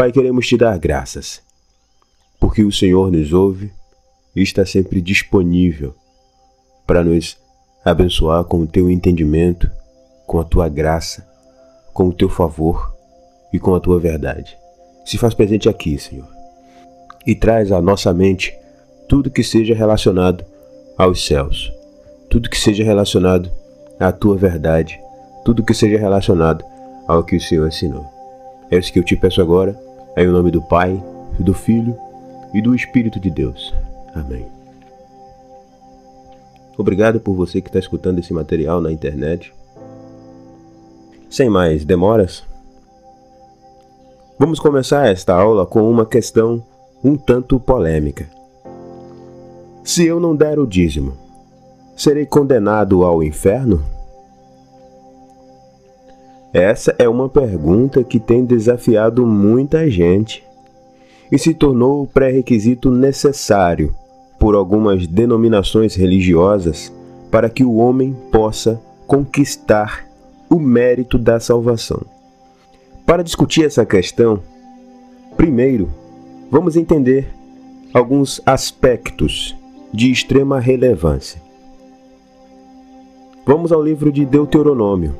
Pai, queremos te dar graças, porque o Senhor nos ouve e está sempre disponível para nos abençoar com o teu entendimento, com a tua graça, com o teu favor e com a tua verdade. Se faz presente aqui, Senhor, e traz à nossa mente tudo que seja relacionado aos céus, tudo que seja relacionado à tua verdade, tudo que seja relacionado ao que o Senhor ensinou. É isso que eu te peço agora, em nome do Pai, do Filho e do Espírito de Deus. Amém. Obrigado por você que está escutando esse material na internet. Sem mais demoras, vamos começar esta aula com uma questão um tanto polêmica. Se eu não der o dízimo, serei condenado ao inferno? Essa é uma pergunta que tem desafiado muita gente e se tornou o pré-requisito necessário por algumas denominações religiosas para que o homem possa conquistar o mérito da salvação. Para discutir essa questão, primeiro, vamos entender alguns aspectos de extrema relevância. Vamos ao livro de Deuteronômio,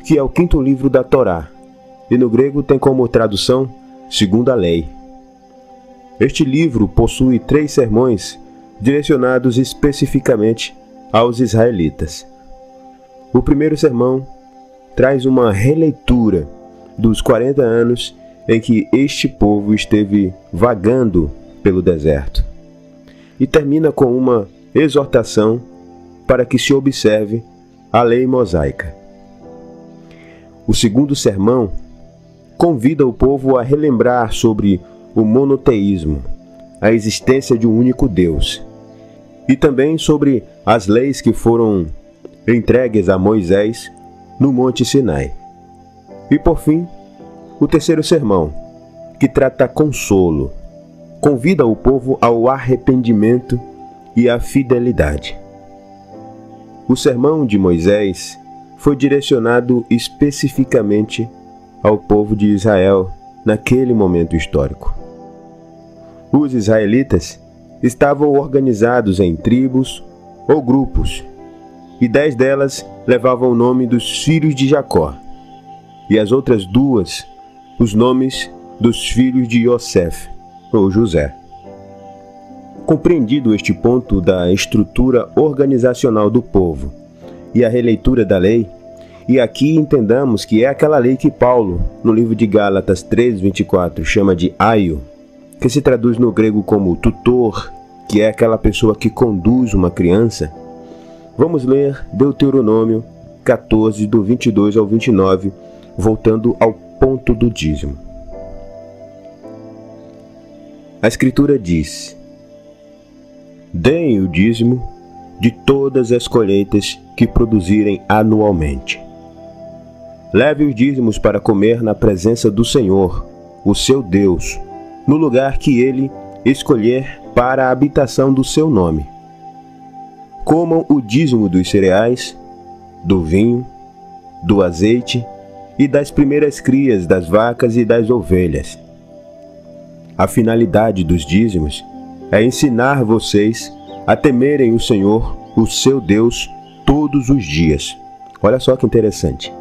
que é o 5º livro da Torá, e no grego tem como tradução Segunda Lei. Este livro possui 3 sermões direcionados especificamente aos israelitas. O primeiro sermão traz uma releitura dos 40 anos em que este povo esteve vagando pelo deserto e termina com uma exortação para que se observe a lei mosaica. O segundo sermão convida o povo a relembrar sobre o monoteísmo, a existência de um único Deus, e também sobre as leis que foram entregues a Moisés no Monte Sinai. E por fim, o terceiro sermão, que trata consolo, convida o povo ao arrependimento e à fidelidade. O sermão de Moisés foi direcionado especificamente ao povo de Israel naquele momento histórico. Os israelitas estavam organizados em tribos ou grupos, e 10 delas levavam o nome dos filhos de Jacó, e as outras 2, os nomes dos filhos de Yosef, ou José. Compreendido este ponto da estrutura organizacional do povo e a releitura da lei, e aqui entendamos que é aquela lei que Paulo, no livro de Gálatas 3:24, chama de aio, que se traduz no grego como tutor, que é aquela pessoa que conduz uma criança. Vamos ler Deuteronômio 14, do 22 ao 29, voltando ao ponto do dízimo. A Escritura diz: deem o dízimo de todas as colheitas que produzirem anualmente. Leve os dízimos para comer na presença do Senhor, o seu Deus, no lugar que ele escolher para a habitação do seu nome. Comam o dízimo dos cereais, do vinho, do azeite e das primeiras crias das vacas e das ovelhas. A finalidade dos dízimos é ensinar vocês a temerem o Senhor, o seu Deus, todos os dias. Olha só que interessante.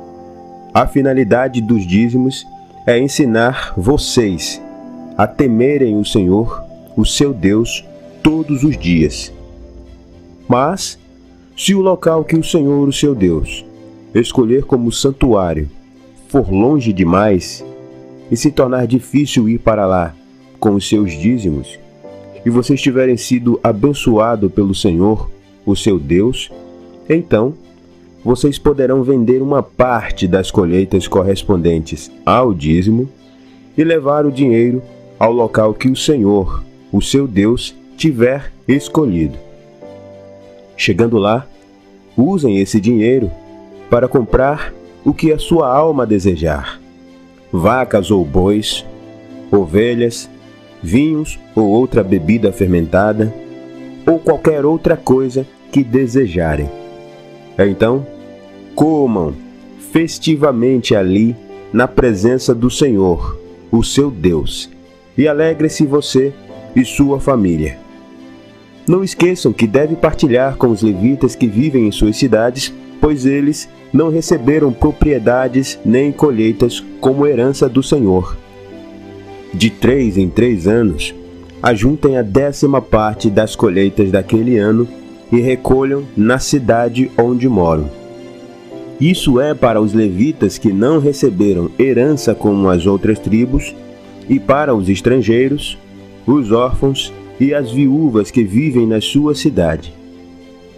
A finalidade dos dízimos é ensinar vocês a temerem o Senhor, o seu Deus, todos os dias. Mas, se o local que o Senhor, o seu Deus, escolher como santuário for longe demais e se tornar difícil ir para lá com os seus dízimos, e vocês tiverem sido abençoados pelo Senhor, o seu Deus, então vocês poderão vender uma parte das colheitas correspondentes ao dízimo e levar o dinheiro ao local que o Senhor, o seu Deus, tiver escolhido. Chegando lá, usem esse dinheiro para comprar o que a sua alma desejar: vacas ou bois, ovelhas, vinhos ou outra bebida fermentada, ou qualquer outra coisa que desejarem. Então, comam festivamente ali na presença do Senhor, o seu Deus, e alegre-se você e sua família. Não esqueçam que deve partilhar com os levitas que vivem em suas cidades, pois eles não receberam propriedades nem colheitas como herança do Senhor. De 3 em 3 anos, ajuntem a 10ª parte das colheitas daquele ano e recolham na cidade onde moram. Isso é para os levitas que não receberam herança como as outras tribos, e para os estrangeiros, os órfãos e as viúvas que vivem na sua cidade.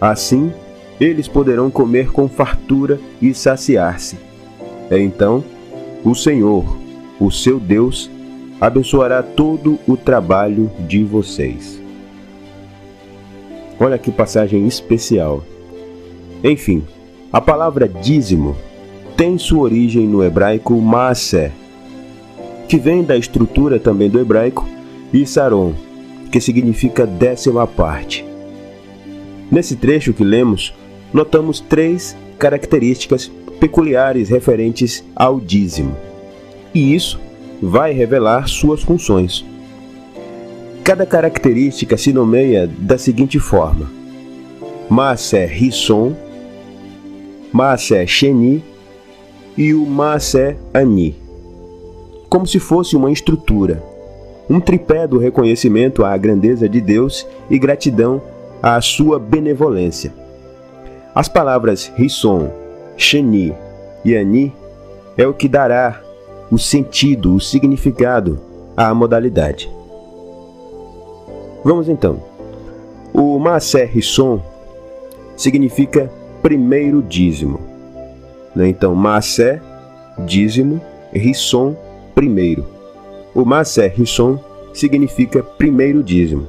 Assim, eles poderão comer com fartura e saciar-se. Então, o Senhor, o seu Deus, abençoará todo o trabalho de vocês. Olha que passagem especial. Enfim, a palavra dízimo tem sua origem no hebraico maaser, que vem da estrutura também do hebraico Isaron, que significa 10ª parte. Nesse trecho que lemos, notamos 3 características peculiares referentes ao dízimo, e isso vai revelar suas funções. Cada característica se nomeia da seguinte forma: Maaser Risson, Maaser Sheni e o Maaser Ani, como se fosse uma estrutura, um tripé do reconhecimento à grandeza de Deus e gratidão à sua benevolência. As palavras Risson, Sheni e Ani é o que dará o sentido, o significado à modalidade. Vamos então. O Maaser Risson significa primeiro dízimo. Então, Maaser, dízimo, Risson, primeiro. O Maaser Risson significa primeiro dízimo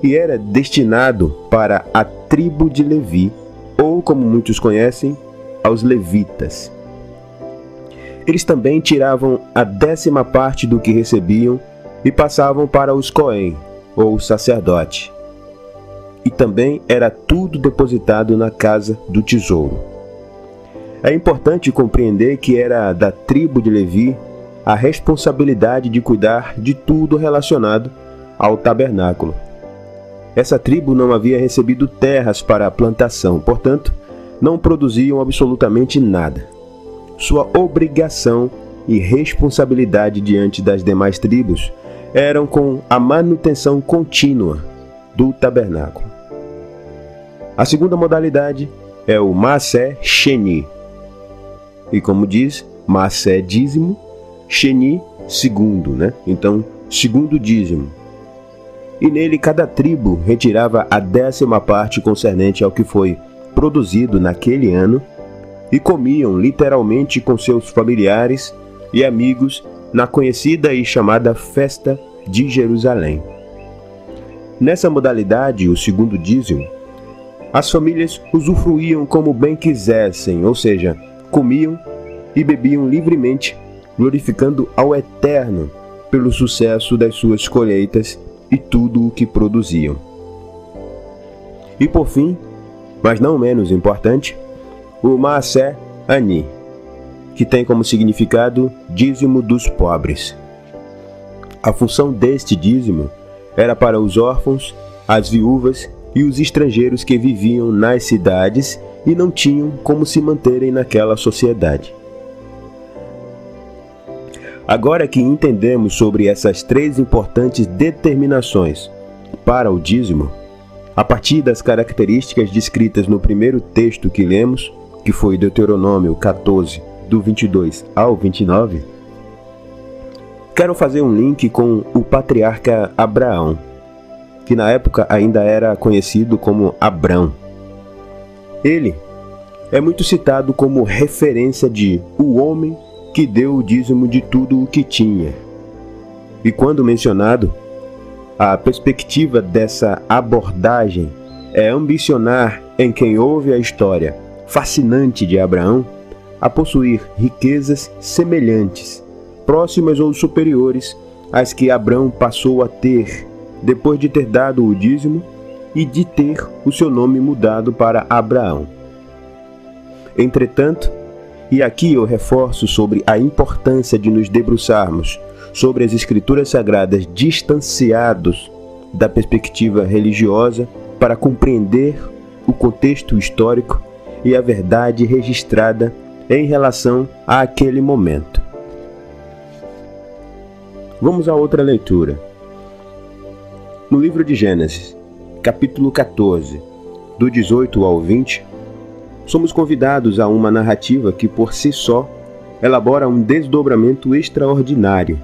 e era destinado para a tribo de Levi, ou como muitos conhecem, aos levitas. Eles também tiravam a 10ª parte do que recebiam e passavam para os Cohen, ou sacerdote. E também era tudo depositado na casa do tesouro. É importante compreender que era da tribo de Levi a responsabilidade de cuidar de tudo relacionado ao tabernáculo. Essa tribo não havia recebido terras para a plantação, portanto, não produziam absolutamente nada. Sua obrigação e responsabilidade diante das demais tribos eram com a manutenção contínua do tabernáculo. A segunda modalidade é o Maaser Sheni. E como diz, Maaser dízimo, Sheni segundo, Então, segundo dízimo. E nele cada tribo retirava a 10ª parte concernente ao que foi produzido naquele ano e comiam literalmente com seus familiares e amigos na conhecida e chamada Festa de Jerusalém. Nessa modalidade, o segundo dízimo, as famílias usufruíam como bem quisessem, ou seja, comiam e bebiam livremente, glorificando ao Eterno pelo sucesso das suas colheitas e tudo o que produziam. E por fim, mas não menos importante, o Maaser Ani, que tem como significado dízimo dos pobres. A função deste dízimo era para os órfãos, as viúvas e os estrangeiros que viviam nas cidades e não tinham como se manterem naquela sociedade. Agora que entendemos sobre essas 3 importantes determinações para o dízimo, a partir das características descritas no primeiro texto que lemos, que foi Deuteronômio 14, do 22 ao 29, quero fazer um link com o patriarca Abraão, que na época ainda era conhecido como Abrão. Ele é muito citado como referência de o homem que deu o dízimo de tudo o que tinha. E quando mencionado, a perspectiva dessa abordagem é ambicionar em quem ouve a história fascinante de Abraão a possuir riquezas semelhantes, próximas ou superiores às que Abrão passou a ter depois de ter dado o dízimo e de ter o seu nome mudado para Abraão. Entretanto, e aqui eu reforço sobre a importância de nos debruçarmos sobre as Escrituras Sagradas distanciados da perspectiva religiosa para compreender o contexto histórico e a verdade registrada em relação àquele momento. Vamos a outra leitura. No livro de Gênesis, capítulo 14, do 18 ao 20, somos convidados a uma narrativa que por si só elabora um desdobramento extraordinário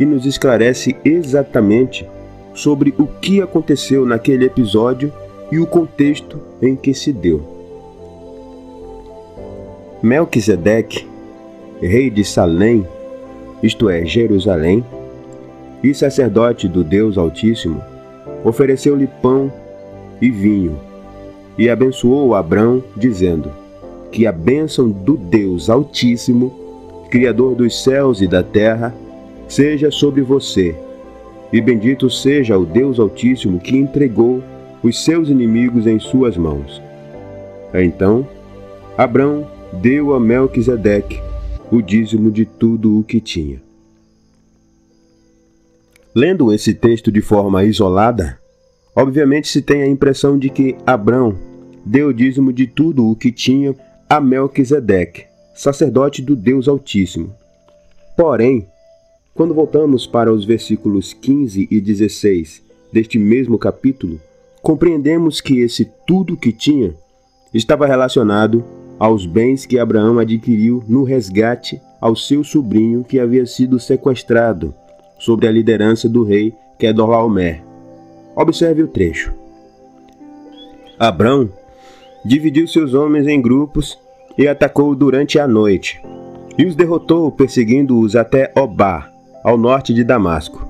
e nos esclarece exatamente sobre o que aconteceu naquele episódio e o contexto em que se deu. Melquisedeque, rei de Salém, isto é, Jerusalém, e sacerdote do Deus Altíssimo, ofereceu-lhe pão e vinho, e abençoou Abrão, dizendo: que a bênção do Deus Altíssimo, Criador dos céus e da terra, seja sobre você, e bendito seja o Deus Altíssimo que entregou os seus inimigos em suas mãos. Então, Abrão deu a Melquisedeque o dízimo de tudo o que tinha. Lendo esse texto de forma isolada, obviamente se tem a impressão de que Abrão deu o dízimo de tudo o que tinha a Melquisedeque, sacerdote do Deus Altíssimo. Porém, quando voltamos para os versículos 15 e 16 deste mesmo capítulo, compreendemos que esse tudo que tinha estava relacionado aos bens que Abraão adquiriu no resgate ao seu sobrinho que havia sido sequestrado, sob a liderança do rei Quedorlaomer. Observe o trecho. Abrão dividiu seus homens em grupos e atacou durante a noite, e os derrotou, perseguindo-os até Obá, ao norte de Damasco,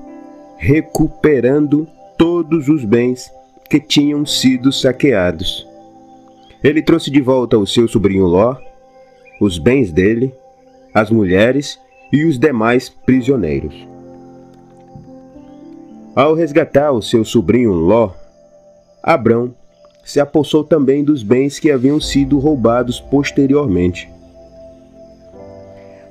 recuperando todos os bens que tinham sido saqueados. Ele trouxe de volta o seu sobrinho Ló, os bens dele, as mulheres e os demais prisioneiros. Ao resgatar o seu sobrinho Ló, Abrão se apossou também dos bens que haviam sido roubados posteriormente.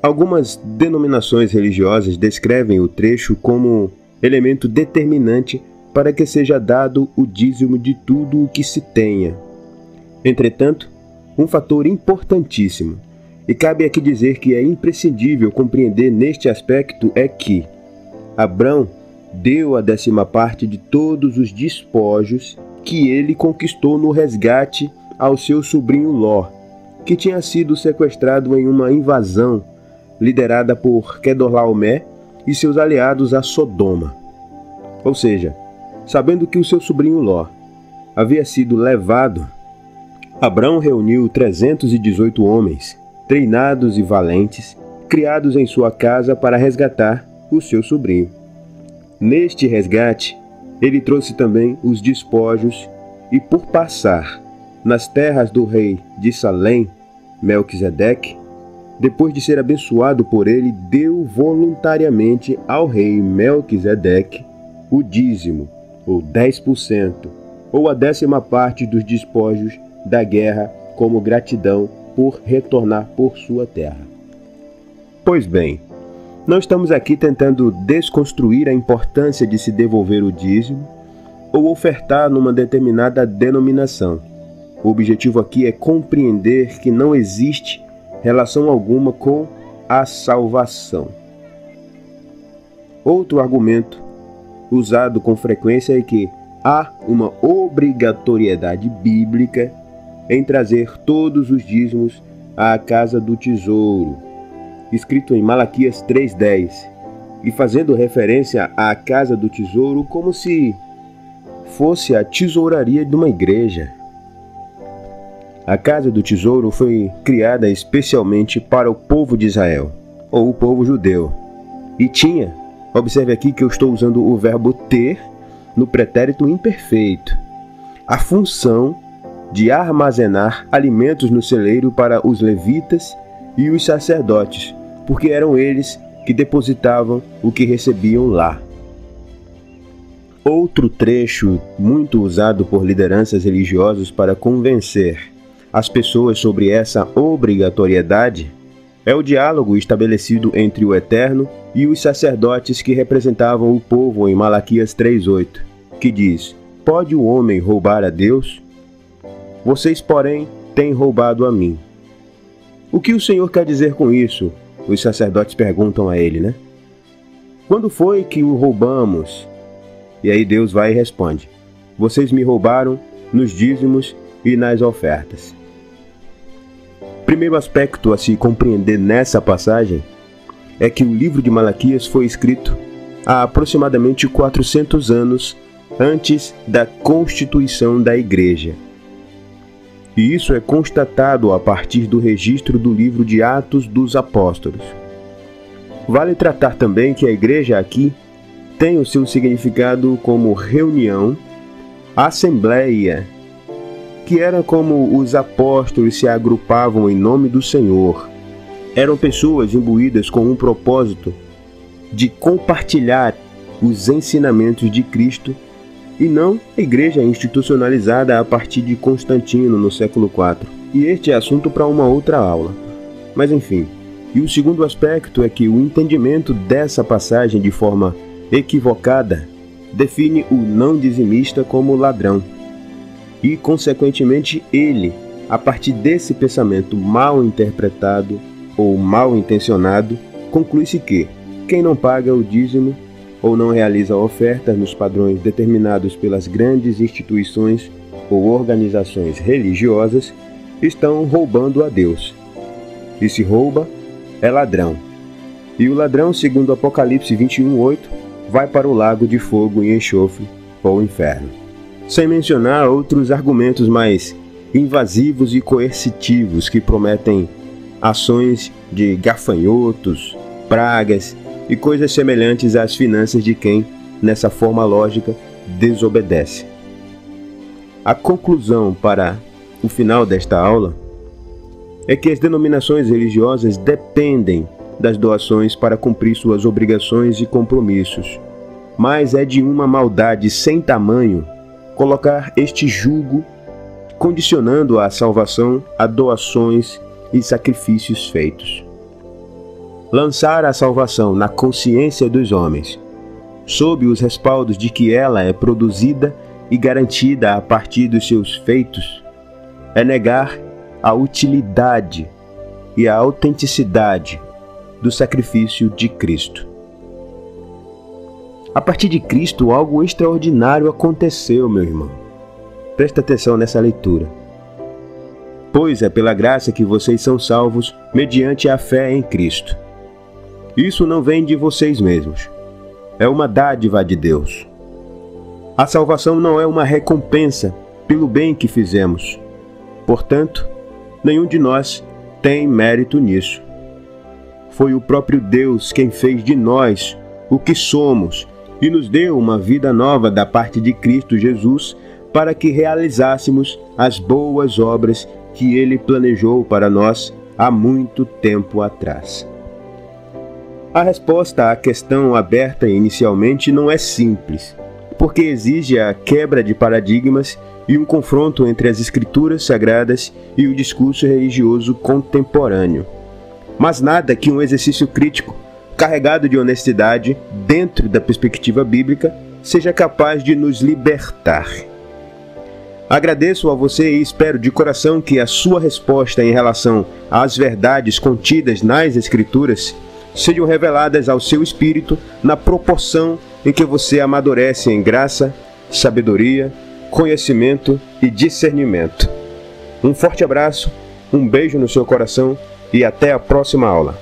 Algumas denominações religiosas descrevem o trecho como elemento determinante para que seja dado o dízimo de tudo o que se tenha. Entretanto, um fator importantíssimo, e cabe aqui dizer que é imprescindível compreender neste aspecto, é que Abrão deu a 10ª parte de todos os despojos que ele conquistou no resgate ao seu sobrinho Ló, que tinha sido sequestrado em uma invasão liderada por Quedorlaomer e seus aliados a Sodoma. Ou seja, sabendo que o seu sobrinho Ló havia sido levado, Abrão reuniu 318 homens, treinados e valentes, criados em sua casa para resgatar o seu sobrinho. Neste resgate, ele trouxe também os despojos e, por passar nas terras do rei de Salém, Melquisedeque, depois de ser abençoado por ele, deu voluntariamente ao rei Melquisedeque o dízimo, ou 10%, ou a 10ª parte dos despojos da guerra como gratidão por retornar por sua terra. Pois bem, não estamos aqui tentando desconstruir a importância de se devolver o dízimo ou ofertar numa determinada denominação. O objetivo aqui é compreender que não existe relação alguma com a salvação. Outro argumento usado com frequência é que há uma obrigatoriedade bíblica em trazer todos os dízimos à casa do tesouro, escrito em Malaquias 3:10, e fazendo referência à casa do tesouro como se fosse a tesouraria de uma igreja. A casa do tesouro foi criada especialmente para o povo de Israel, ou o povo judeu, e tinha, observe aqui que eu estou usando o verbo ter no pretérito imperfeito, a função de armazenar alimentos no celeiro para os levitas e os sacerdotes, porque eram eles que depositavam o que recebiam lá. Outro trecho muito usado por lideranças religiosas para convencer as pessoas sobre essa obrigatoriedade É o diálogo estabelecido entre o Eterno e os sacerdotes que representavam o povo em Malaquias 3:8, que diz: Pode o homem roubar a Deus? Vocês, porém, têm roubado a mim. O que o Senhor quer dizer com isso? Os sacerdotes perguntam a ele, né? Quando foi que o roubamos? E aí Deus vai e responde: Vocês me roubaram nos dízimos e nas ofertas. Primeiro aspecto a se compreender nessa passagem é que o livro de Malaquias foi escrito há aproximadamente 400 anos antes da constituição da Igreja. E isso é constatado a partir do registro do livro de Atos dos Apóstolos. Vale tratar também que a Igreja aqui tem o seu significado como reunião, assembleia, que era como os apóstolos se agrupavam em nome do Senhor. Eram pessoas imbuídas com um propósito de compartilhar os ensinamentos de Cristo e não a igreja institucionalizada a partir de Constantino no século IV. E este é assunto para uma outra aula. Mas enfim, e o segundo aspecto é que o entendimento dessa passagem de forma equivocada define o não dizimista como ladrão. E, consequentemente, ele, a partir desse pensamento mal interpretado ou mal intencionado, conclui-se que quem não paga o dízimo ou não realiza ofertas nos padrões determinados pelas grandes instituições ou organizações religiosas estão roubando a Deus. E se rouba, é ladrão. E o ladrão, segundo Apocalipse 21:8, vai para o lago de fogo e enxofre, ou inferno. Sem mencionar outros argumentos mais invasivos e coercitivos que prometem ações de gafanhotos, pragas e coisas semelhantes às finanças de quem, nessa forma lógica, desobedece. A conclusão para o final desta aula é que as denominações religiosas dependem das doações para cumprir suas obrigações e compromissos, mas é de uma maldade sem tamanho colocar este jugo condicionando a salvação a doações e sacrifícios feitos. Lançar a salvação na consciência dos homens, sob os respaldos de que ela é produzida e garantida a partir dos seus feitos, é negar a utilidade e a autenticidade do sacrifício de Cristo. A partir de Cristo, algo extraordinário aconteceu, meu irmão. Presta atenção nessa leitura. Pois é pela graça que vocês são salvos mediante a fé em Cristo. Isso não vem de vocês mesmos. É uma dádiva de Deus. A salvação não é uma recompensa pelo bem que fizemos. Portanto, nenhum de nós tem mérito nisso. Foi o próprio Deus quem fez de nós o que somos e nos deu uma vida nova da parte de Cristo Jesus para que realizássemos as boas obras que Ele planejou para nós há muito tempo atrás. A resposta à questão aberta inicialmente não é simples, porque exige a quebra de paradigmas e um confronto entre as Escrituras Sagradas e o discurso religioso contemporâneo. Mas nada que um exercício crítico, carregado de honestidade, dentro da perspectiva bíblica, seja capaz de nos libertar. Agradeço a você e espero de coração que a sua resposta em relação às verdades contidas nas Escrituras sejam reveladas ao seu espírito na proporção em que você amadurece em graça, sabedoria, conhecimento e discernimento. Um forte abraço, um beijo no seu coração e até a próxima aula.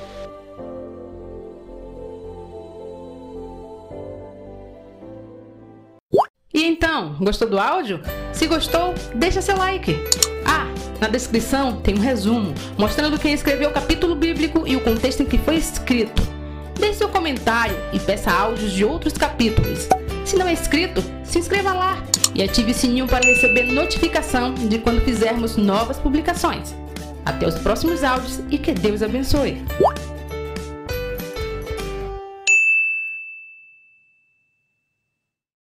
E então, gostou do áudio? Se gostou, deixa seu like. Na descrição tem um resumo mostrando quem escreveu o capítulo bíblico e o contexto em que foi escrito. Deixe seu comentário e peça áudios de outros capítulos. Se não é inscrito, se inscreva lá e ative o sininho para receber notificação de quando fizermos novas publicações. Até os próximos áudios e que Deus abençoe.